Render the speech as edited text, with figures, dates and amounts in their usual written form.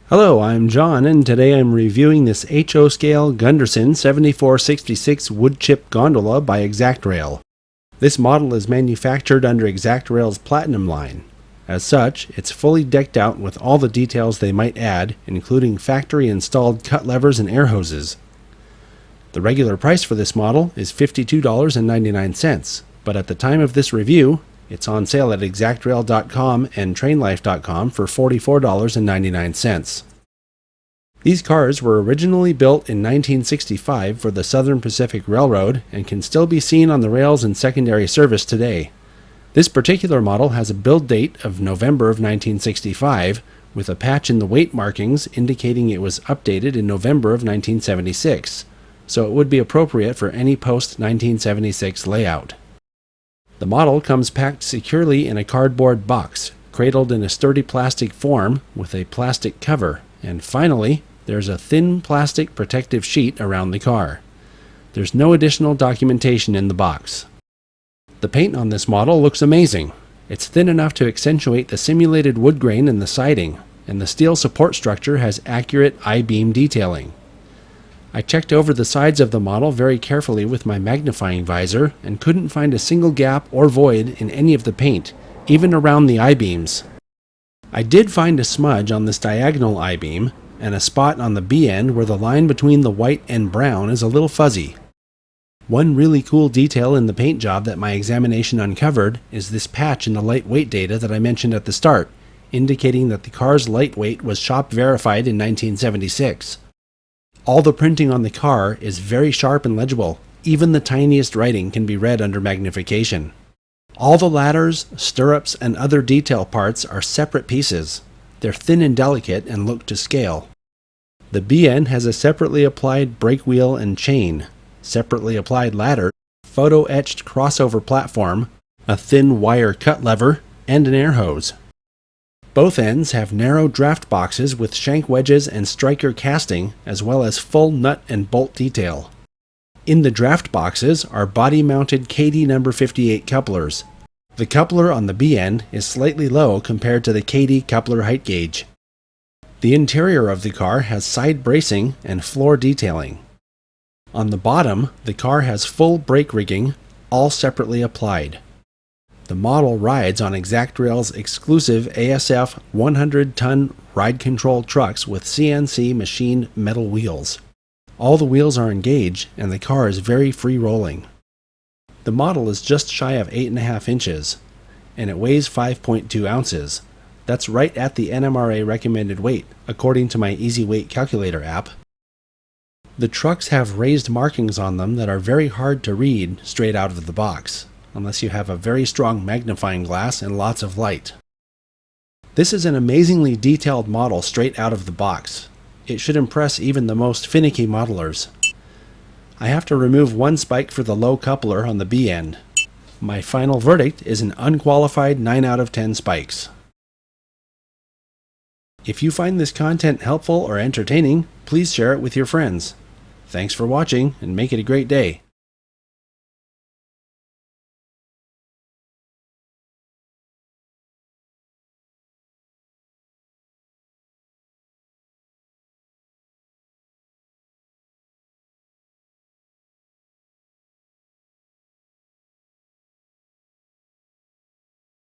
Hello, I'm John, and today I'm reviewing this HO scale Gunderson 7466 Woodchip Gondola by ExactRail. This model is manufactured under ExactRail's Platinum line. As such, it's fully decked out with all the details they might add, including factory-installed cut levers and air hoses. The regular price for this model is $52.99, but at the time of this review, it's on sale at ExactRail.com and TrainLife.com for $44.99. These cars were originally built in 1965 for the Southern Pacific Railroad and can still be seen on the rails in secondary service today. This particular model has a build date of November of 1965, with a patch in the weight markings indicating it was updated in November of 1976, so it would be appropriate for any post-1976 layout. The model comes packed securely in a cardboard box, cradled in a sturdy plastic form with a plastic cover, and finally, there's a thin plastic protective sheet around the car. There's no additional documentation in the box. The paint on this model looks amazing. It's thin enough to accentuate the simulated wood grain in the siding, and the steel support structure has accurate I-beam detailing. I checked over the sides of the model very carefully with my magnifying visor and couldn't find a single gap or void in any of the paint, even around the I-beams. I did find a smudge on this diagonal I-beam and a spot on the B-end where the line between the white and brown is a little fuzzy. One really cool detail in the paint job that my examination uncovered is this patch in the lightweight data that I mentioned at the start, indicating that the car's lightweight was shop verified in 1976. All the printing on the car is very sharp and legible. Even the tiniest writing can be read under magnification. All the ladders, stirrups, and other detail parts are separate pieces. They're thin and delicate and look to scale. The B-end has a separately applied brake wheel and chain, separately applied ladder, photo-etched crossover platform, a thin wire cut lever, and an air hose. Both ends have narrow draft boxes with shank wedges and striker casting, as well as full nut and bolt detail. In the draft boxes are body-mounted KD number 58 couplers. The coupler on the B-end is slightly low compared to the KD coupler height gauge. The interior of the car has side bracing and floor detailing. On the bottom, the car has full brake rigging, all separately applied. The model rides on ExactRail's exclusive ASF 100-ton ride control trucks with CNC machined metal wheels. All the wheels are engaged and the car is very free-rolling. The model is just shy of 8.5 inches, and it weighs 5.2 ounces. That's right at the NMRA recommended weight, according to my Easy Weight Calculator app. The trucks have raised markings on them that are very hard to read straight out of the box, unless you have a very strong magnifying glass and lots of light. This is an amazingly detailed model straight out of the box. It should impress even the most finicky modelers. I have to remove one spike for the low coupler on the B-end. My final verdict is an unqualified 9 out of 10 spikes. If you find this content helpful or entertaining, please share it with your friends. Thanks for watching, and make it a great day.